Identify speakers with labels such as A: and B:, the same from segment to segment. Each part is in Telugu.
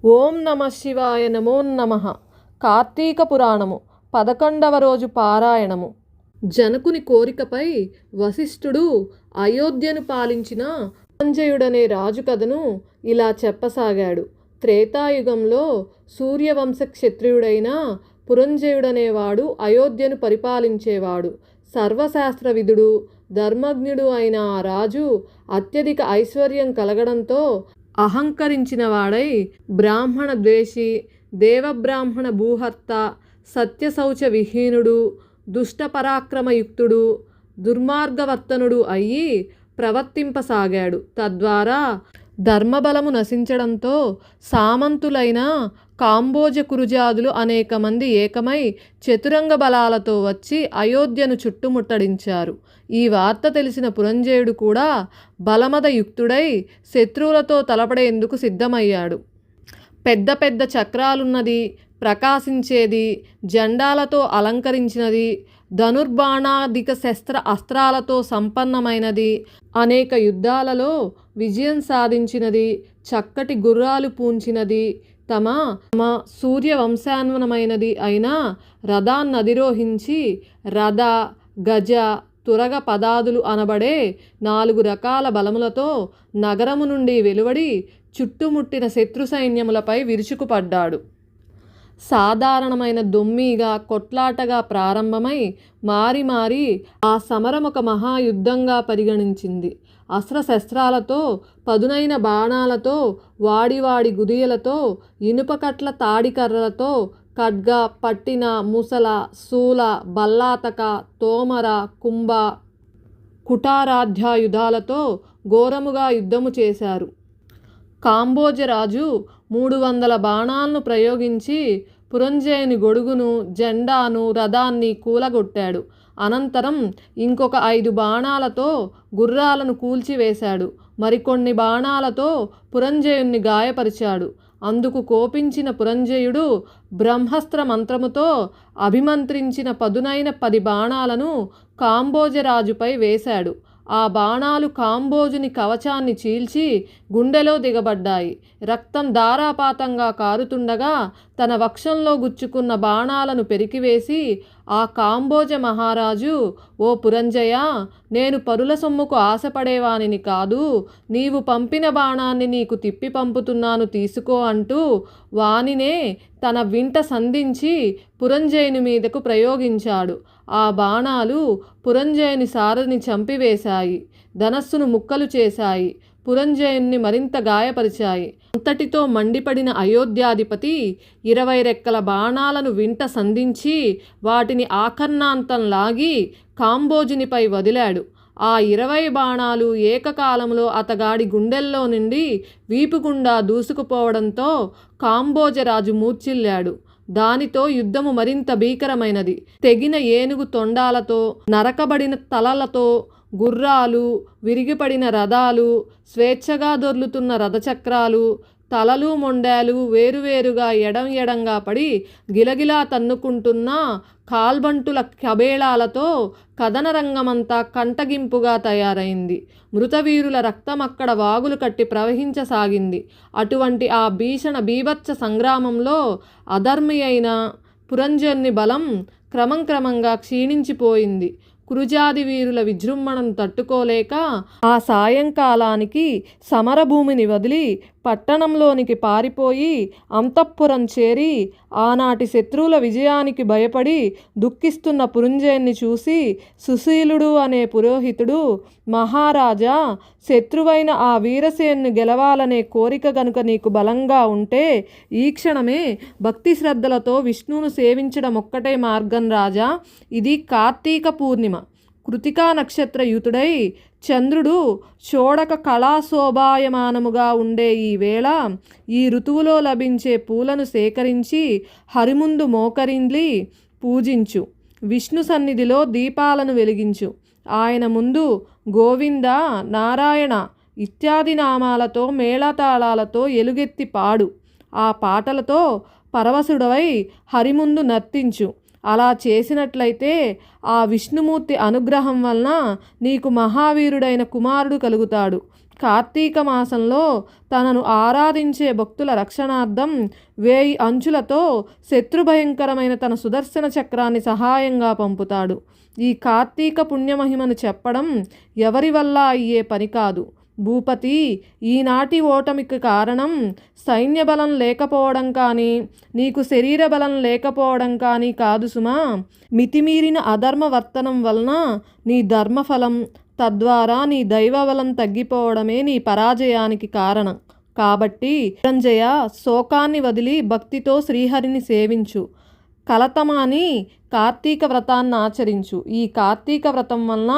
A: ఓం నమ శివాయ నమో నమః. కార్తీక పురాణము 11వ రోజు పారాయణము. జనకుని కోరికపై వశిష్ఠుడు అయోధ్యను పాలించిన పురంజయుడనే రాజు కథను ఇలా చెప్పసాగాడు. త్రేతాయుగంలో సూర్యవంశ క్షత్రియుడైన పురంజయుడనేవాడు అయోధ్యను పరిపాలించేవాడు. సర్వశాస్త్రవిధుడు, ధర్మజ్ఞుడు అయిన ఆ రాజు అత్యధిక ఐశ్వర్యం కలగడంతో అహంకరించిన వాడై బ్రాహ్మణ ద్వేషి, దేవబ్రాహ్మణ భూహర్త, సత్యశౌచ విహీనుడు, దుష్టపరాక్రమయుక్తుడు, దుర్మార్గవర్తనుడు అయ్యి ప్రవర్తింపసాగాడు. తద్వారా ధర్మబలము నశించడంతో సామంతులైన కాంబోజ కురుజాదులు అనేక మంది ఏకమై చతురంగ బలాలతో వచ్చి అయోధ్యను చుట్టుముట్టడించారు. ఈ వార్త తెలిసిన పురంజయుడు కూడా బలమద యుక్తుడై శత్రువులతో తలపడేందుకు సిద్ధమయ్యాడు. పెద్ద పెద్ద చక్రాలున్నది, ప్రకాశించేది, జెండాలతో అలంకరించినది, ధనుర్బాణాధిక శస్త్ర అస్త్రాలతో సంపన్నమైనది, అనేక యుద్ధాలలో విజయం సాధించినది, చక్కటి గుర్రాలు పూంచినది, తమ సూర్యవంశాన్వనమైనది అయిన రథాన్నధిరోహించి రథ, గజ, తురగ పదాదులు అనబడే 4 రకాల బలములతో నగరము నుండి వెలువడి చుట్టుముట్టిన శత్రు సైన్యములపై విరుచుకుపడ్డాడు. సాధారణమైన దొమ్మిగా, కొట్లాటగా ప్రారంభమై మారి మారి ఆ సమరం ఒక మహాయుద్ధంగా పరిగణించింది. అస్త్రశస్త్రాలతో, పదునైన బాణాలతో, వాడివాడి గుదియలతో, ఇనుపకట్ల తాడికర్రలతో, ఖడ్గ, పట్టిన, ముసల, శూల, బల్లాతక, తోమర, కుంభ, కుటారాధ్యాయుధాలతో ఘోరముగా యుద్ధము చేశారు. కాంబోజరాజు 300 బాణాలను ప్రయోగించి పురంజయుని గొడుగును, జెండాను, రథాన్ని కూలగొట్టాడు. అనంతరం ఇంకొక 5 బాణాలతో గుర్రాలను కూల్చివేశాడు. మరికొన్ని బాణాలతో పురంజయుణ్ణి గాయపరిచాడు. అందుకు కోపించిన పురంజయుడు బ్రహ్మాస్త్ర మంత్రముతో అభిమంత్రించిన పదునైన 10 బాణాలను కాంబోజరాజుపై వేశాడు. ఆ బాణాలు కాంబోజుని కవచాన్ని చీల్చి గుండెలో దిగబడ్డాయి. రక్తం ధారాపాతంగా కారుతుండగా తన వక్షంలో గుచ్చుకున్న బాణాలను పెరికివేసి ఆ కాంబోజ మహారాజు, ఓ పురంజయ, నేను పరుల సొమ్ముకు ఆశపడేవానిని కాదు, నీవు పంపిన బాణాన్ని నీకు తిప్పి పంపుతున్నాను, తీసుకో అంటూ వానినే తన వింట సంధించి పురంజయుని మీదకు ప్రయోగించాడు. ఆ బాణాలు పురంజయుని సారథిని చంపివేశాయి, ధనస్సును ముక్కలు చేశాయి, పురంజయుణ్ణి మరింత గాయపరిచాయి. అంతటితో మండిపడిన అయోధ్యాధిపతి 20 రెక్కల బాణాలను వింట సంధించి వాటిని ఆకర్ణాంతం లాగి కాంబోజునిపై వదిలాడు. ఆ 20 బాణాలు ఏకకాలంలో అతగాడి గుండెల్లో నుండి వీపుగుండా దూసుకుపోవడంతో కాంబోజరాజు మూర్ఛిల్లాడు. దానితో యుద్ధము మరింత భీకరమైనది. తెగిన ఏనుగు తొండాలతో, నరకబడిన తలలతో గుర్రాలు, విరిగిపడిన రథాలు, స్వేచ్ఛగా దొర్లుతున్న రథచక్రాలు, తలలు మొండాలు వేరువేరుగా ఎడంగా పడి గిలగిలా తన్నుకుంటున్న కాల్బంటుల కబేళాలతో కథన రంగమంతా కంటగింపుగా తయారైంది. మృతవీరుల రక్తమక్కడ వాగులు కట్టి ప్రవహించసాగింది. అటువంటి ఆ భీషణ బీభత్స సంగ్రామంలో అధర్మి అయిన పురంజయుని బలం క్రమంగా క్షీణించిపోయింది. కురుజాది వీరుల విజృంభణను తట్టుకోలేక ఆ సాయంకాలానికి సమరభూమిని వదిలి పట్టణంలోనికి పారిపోయి అంతఃపురం చేరి ఆనాటి శత్రువుల విజయానికి భయపడి దుఃఖిస్తున్న పురంజయుని చూసి సుశీలుడు అనే పురోహితుడు, మహారాజా, శత్రువైన ఆ వీరసేనుని గెలవాలనే కోరిక గనుక నీకు బలంగా ఉంటే ఈ క్షణమే భక్తి శ్రద్ధలతో విష్ణువును సేవించడం ఒక్కటే మార్గం రాజా. ఇది కార్తీక పూర్ణిమ, కృతికా నక్షత్రయుతుడై చంద్రుడు చోడక కళాశోభాయమానముగా ఉండే ఈ వేళ ఈ ఋతువులో లభించే పూలను సేకరించి హరిముందు మోకరిల్లి పూజించు. విష్ణు సన్నిధిలో దీపాలను వెలిగించు. ఆయన ముందు గోవింద, నారాయణ ఇత్యాది నామాలతో మేళతాళాలతో ఎలుగెత్తి పాడు. ఆ పాటలతో పరవశుడవై హరిముందు నర్తించు. అలా చేసినట్లయితే ఆ విష్ణుమూర్తి అనుగ్రహం వలన నీకు మహావీరుడైన కుమారుడు కలుగుతాడు. కార్తీక మాసంలో తనను ఆరాధించే భక్తుల రక్షణార్థం 1000 అంచులతో శత్రుభయంకరమైన తన సుదర్శన చక్రాన్ని సహాయంగా పంపుతాడు. ఈ కార్తీక పుణ్యమహిమను చెప్పడం ఎవరి వల్ల అయ్యే పని కాదు. భూపతి, ఈనాటి ఓటమికి కారణం సైన్యబలం లేకపోవడం కానీ, నీకు శరీర బలం లేకపోవడం కానీ కాదు సుమా. మితిమీరిన అధర్మవర్తనం వలన నీ ధర్మఫలం, తద్వారా నీ దైవబలం తగ్గిపోవడమే నీ పరాజయానికి కారణం. కాబట్టి ధనంజయ, శోకాన్ని వదిలి భక్తితో శ్రీహరిని సేవించు. కలతమాని కార్తీక వ్రతాన్ని ఆచరించు. ఈ కార్తీక వ్రతం వలన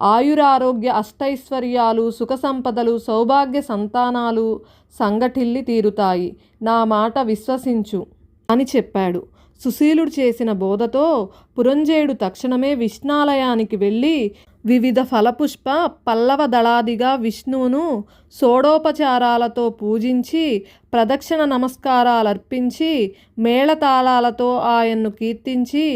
A: ఆయురారోగ్య అష్టైశ్వర్యాలు, సుఖ సంపదలు, సౌభాగ్య సంతానాలు సంగటిల్లి తీరుతాయి. నా మాట విశ్వసించు అని చెప్పాడు. సుశీలుడు చేసిన బోధతో పురంజేయుడు తక్షణమే విష్ణాలయానికి వెళ్ళి వివిధ ఫలపుష్ప పల్లవ దళాదిగా విష్ణువును షోడోపచారాలతో పూజించి ప్రదక్షిణ నమస్కారాలర్పించి మేళతాళాలతో ఆయన్ను కీర్తించి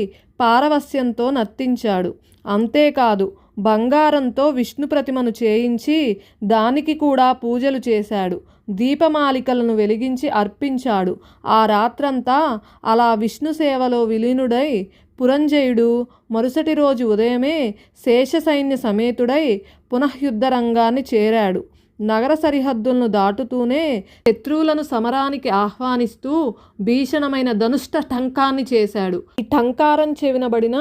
A: పారవస్యంతో నర్తించాడు. అంతేకాదు, బంగారంతో విష్ణు ప్రతిమను చేయించి దానికి కూడా పూజలు చేశాడు. దీపమాలికలను వెలిగించి అర్పించాడు. ఆ రాత్రంతా అలా విష్ణు సేవలో విలీనుడై పురంజయుడు మరుసటి రోజు ఉదయమే శేషసైన్య సమేతుడై పునఃయుద్ధ రంగాన్ని చేరాడు. నగర సరిహద్దులను దాటుతూనే శత్రువులను సమరానికి ఆహ్వానిస్తూ భీషణమైన ధనుష్ట టంకాన్ని చేశాడు. ఈ టంకారం చెవినబడిన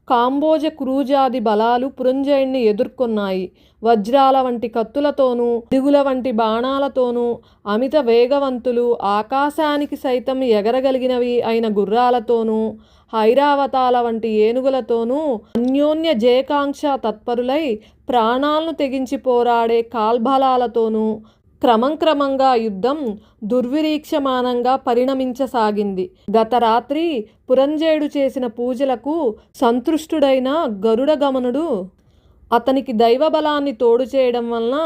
A: కాంబోజ క్రూజాది బలాలు పురంజయుడిని ఎదుర్కొన్నాయి. వజ్రాల వంటి కత్తులతోనూ, దిగుల వంటి బాణాలతోనూ, అమిత వేగవంతులు, ఆకాశానికి సైతం ఎగరగలిగినవి అయిన గుర్రాలతోనూ, ఐరావతాల వంటి ఏనుగులతోనూ అన్యోన్య జయకాంక్ష తత్పరులై ప్రాణాలను తెగించి పోరాడే కాల్బలాలతోనూ క్రమంగా యుద్ధం దుర్విరీక్షమానంగా పరిణమించసాగింది. గత రాత్రి పురంజయుడు చేసిన పూజలకు సంతృష్టుడైన గరుడ గమనుడు అతనికి దైవబలాన్ని తోడు చేయడం వలన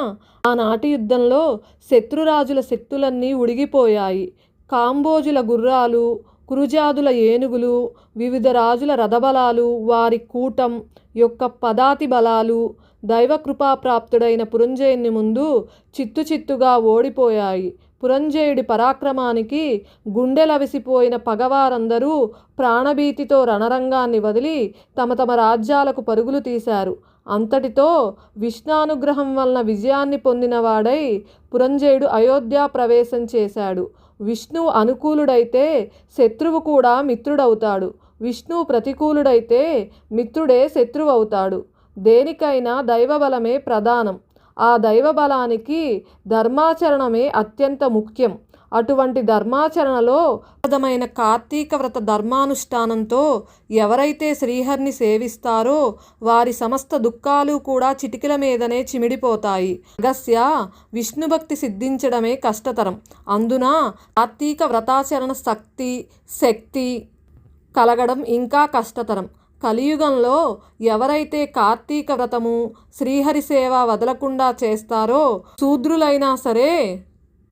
A: ఆనాటి యుద్ధంలో శత్రురాజుల శక్తులన్నీ ఉడిగిపోయాయి. కాంబోజుల గుర్రాలు, కురుజాదుల ఏనుగులు, వివిధ రాజుల రథబలాలు, వారి కూటం యొక్క పదాతి బలాలు దైవకృపాప్రాప్తుడైన పురంజయుని ముందు చిత్తుగా ఓడిపోయాయి. పురంజయుడి పరాక్రమానికి గుండెలవిసిపోయిన పగవారందరూ ప్రాణభీతితో రణరంగాన్ని వదిలి తమ రాజ్యాలకు పరుగులు తీశారు. అంతటితో విష్ణానుగ్రహం వలన విజయాన్ని పొందినవాడై పురంజయుడు అయోధ్య ప్రవేశం చేశాడు. విష్ణువు అనుకూలుడైతే శత్రువు కూడా మిత్రుడవుతాడు. విష్ణువు ప్రతికూలుడైతే మిత్రుడే శత్రువవుతాడు. దేనికైనా దైవబలమే ప్రధానం. ఆ దైవబలానికి ధర్మాచరణమే అత్యంత ముఖ్యం. అటువంటి ధర్మాచరణలో విధమైన కార్తీక వ్రత ధర్మానుష్ఠానంతో ఎవరైతే శ్రీహరిని సేవిస్తారో వారి సమస్త దుఃఖాలు కూడా చిటికెల మీదనే చిమిడిపోతాయి. అగస్య, విష్ణుభక్తి సిద్ధించడమే కష్టతరం. అందున కార్తీక వ్రతాచరణ శక్తి కలగడం ఇంకా కష్టతరం. కలియుగంలో ఎవరైతే కార్తీక వ్రతము, శ్రీహరి సేవ వదలకుండా చేస్తారో శూద్రులైనా సరే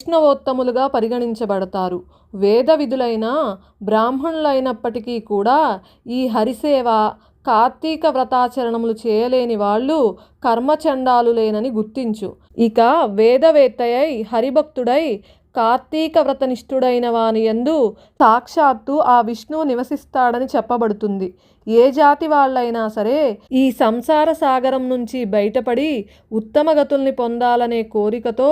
A: వైష్ణవోత్తములుగా పరిగణించబడతారు. వేద విధులైన బ్రాహ్మణులైనప్పటికీ కూడా ఈ హరిసేవ, కార్తీక వ్రతాచరణములు చేయలేని వాళ్ళు కర్మచండాలులేనని గుర్తించు. ఇక వేదవేత్తయై హరిభక్తుడై కార్తీక వ్రతనిష్ఠుడైన వాని యందు సాక్షాత్తు ఆ విష్ణువు నివసిస్తాడని చెప్పబడుతుంది. ఏ జాతి వాళ్ళైనా సరే ఈ సంసార సాగరం నుంచి బయటపడి ఉత్తమ గతుల్ని పొందాలనే కోరికతో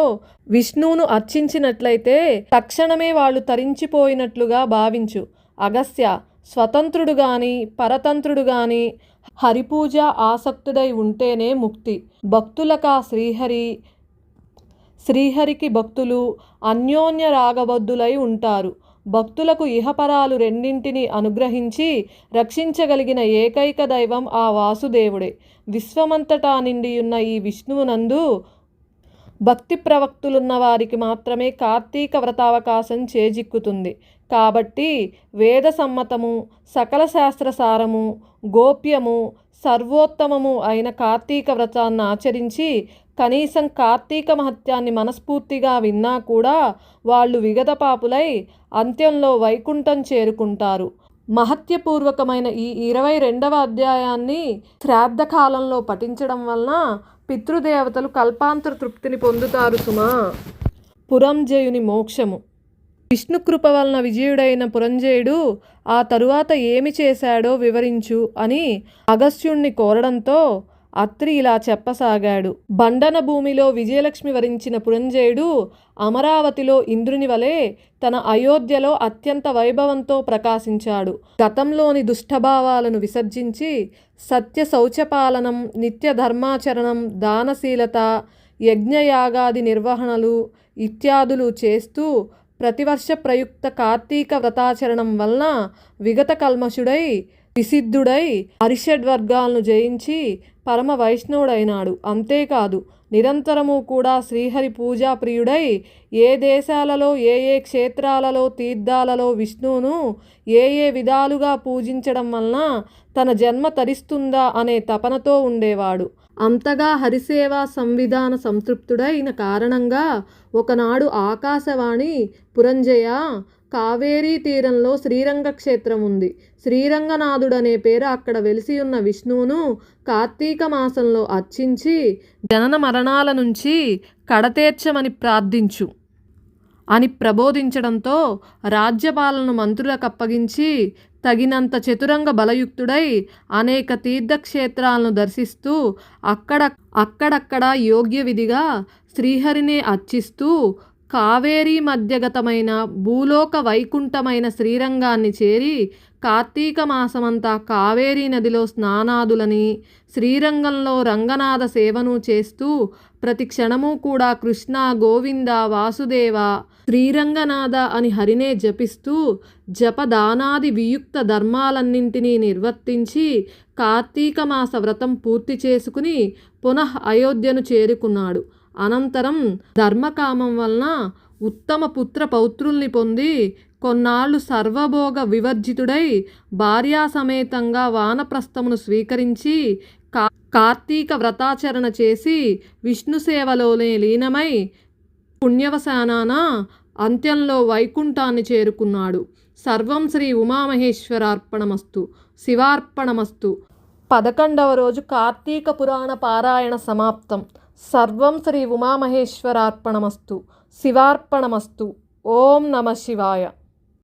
A: విష్ణువును అర్చించినట్లయితే తక్షణమే వాళ్ళు తరించిపోయినట్లుగా భావించు. అగస్య, స్వతంత్రుడు గాని పరతంత్రుడు గాని హరిపూజ ఆసక్తుడై ఉంటేనే ముక్తి. భక్తులకా శ్రీహరికి భక్తులు అన్యోన్య రాగబద్ధులై ఉంటారు. భక్తులకు ఇహపరాలు రెండింటిని అనుగ్రహించి రక్షించగలిగిన ఏకైక దైవం ఆ వాసుదేవుడే. విశ్వమంతటా నిండియున్న ఈ విష్ణువునందు భక్తి ప్రవక్తులున్న వారికి మాత్రమే కార్తీక వ్రతావకాశం చేజిక్కుతుంది. కాబట్టి వేద సమ్మతము, సకల శాస్త్రసారము, గోప్యము, సర్వోత్తమము అయిన కార్తీక వ్రతాన్ని ఆచరించి కనీసం కార్తీక మహత్యాన్ని మనస్ఫూర్తిగా విన్నా కూడా వాళ్ళు విగత పాపులై అంత్యంలో వైకుంఠం చేరుకుంటారు. మహత్యపూర్వకమైన ఈ 22వ అధ్యాయాన్ని శ్రాద్ధకాలంలో పఠించడం వలన పితృదేవతలు కల్పాంతర తృప్తిని పొందుతారు సుమా. పురంజయుని మోక్షము. విష్ణుకృప వలన విజయుడైన పురంజయుడు ఆ తరువాత ఏమి చేశాడో వివరించు అని అగస్త్యుణ్ణి కోరడంతో అత్రి ఇలా చెప్పసాగాడు. బండన భూమిలో విజయలక్ష్మి వరించిన పురంజయుడు అమరావతిలో ఇంద్రుని వలె తన అయోధ్యలో అత్యంత వైభవంతో ప్రకాశించాడు. గతంలోని దుష్టభావాలను విసర్జించి సత్య శౌచపాలనం, నిత్య ధర్మాచరణం, దానశీలత, యజ్ఞయాగాది నిర్వహణలు ఇత్యాదులు చేస్తూ ప్రతివర్ష ప్రయుక్త కార్తీక వ్రతాచరణం వలన విగత కల్మషుడై విసిద్ధుడై అరిషడ్వర్గాలను జయించి పరమ వైష్ణవుడైనాడు. అంతేకాదు నిరంతరము కూడా శ్రీహరి పూజా ప్రియుడై ఏ దేశాలలో ఏ ఏ క్షేత్రాలలో తీర్థాలలో విష్ణువును ఏ ఏ విధాలుగా పూజించడం వలన తన జన్మ తరిస్తుందా అనే తపనతో ఉండేవాడు. అంతగా హరిసేవా సంవిధాన సంతృప్తుడైన కారణంగా ఒకనాడు ఆకాశవాణి, పురంజయ, కావేరీ తీరంలో శ్రీరంగ క్షేత్రం ఉంది. శ్రీరంగనాథుడనే పేరు అక్కడ వెలిసి ఉన్న విష్ణువును కార్తీక మాసంలో అర్చించి జనన మరణాల నుంచి కడతేర్చమని ప్రార్థించు అని ప్రబోధించడంతో రాజ్యపాలనను మంత్రులకు అప్పగించి తగినంత చతురంగ బలయుక్తుడై అనేక తీర్థక్షేత్రాలను దర్శిస్తూ అక్కడక్కడ యోగ్య విధిగా శ్రీహరినే అర్చిస్తూ కావేరీ మధ్యగతమైన భూలోక వైకుంఠమైన శ్రీరంగాన్ని చేరి కార్తీక మాసమంతా కావేరీ నదిలో స్నానాదులని, శ్రీరంగంలో రంగనాథ సేవను చేస్తూ ప్రతి క్షణము కూడా కృష్ణ, గోవింద, వాసుదేవ, శ్రీరంగనాథ అని హరినే జపిస్తూ జపదానాది వియుక్త ధర్మాలన్నింటినీ నిర్వర్తించి కార్తీక మాస వ్రతం పూర్తి చేసుకుని పునః అయోధ్యను చేరుకున్నాడు. అనంతరం ధర్మకామం వలన ఉత్తమ పుత్ర పౌత్రుల్ని పొంది కొన్నాళ్ళు సర్వభోగ వివర్జితుడై భార్యాసమేతంగా వానప్రస్థమును స్వీకరించి కార్తీక వ్రతాచరణ చేసి విష్ణు సేవలోనే లీనమై పుణ్యవసానాన అంత్యంలో వైకుంఠాన్ని చేరుకున్నాడు. సర్వం శ్రీ ఉమామహేశ్వరార్పణమస్తు. శివార్పణమస్తు. 11వ రోజు కార్తీక పురాణ పారాయణ సమాప్తం. సర్వం శ్రీ ఉమామహేశ్వరార్పణమస్తు. శివార్పణమస్తు. ఓం నమ శివాయ.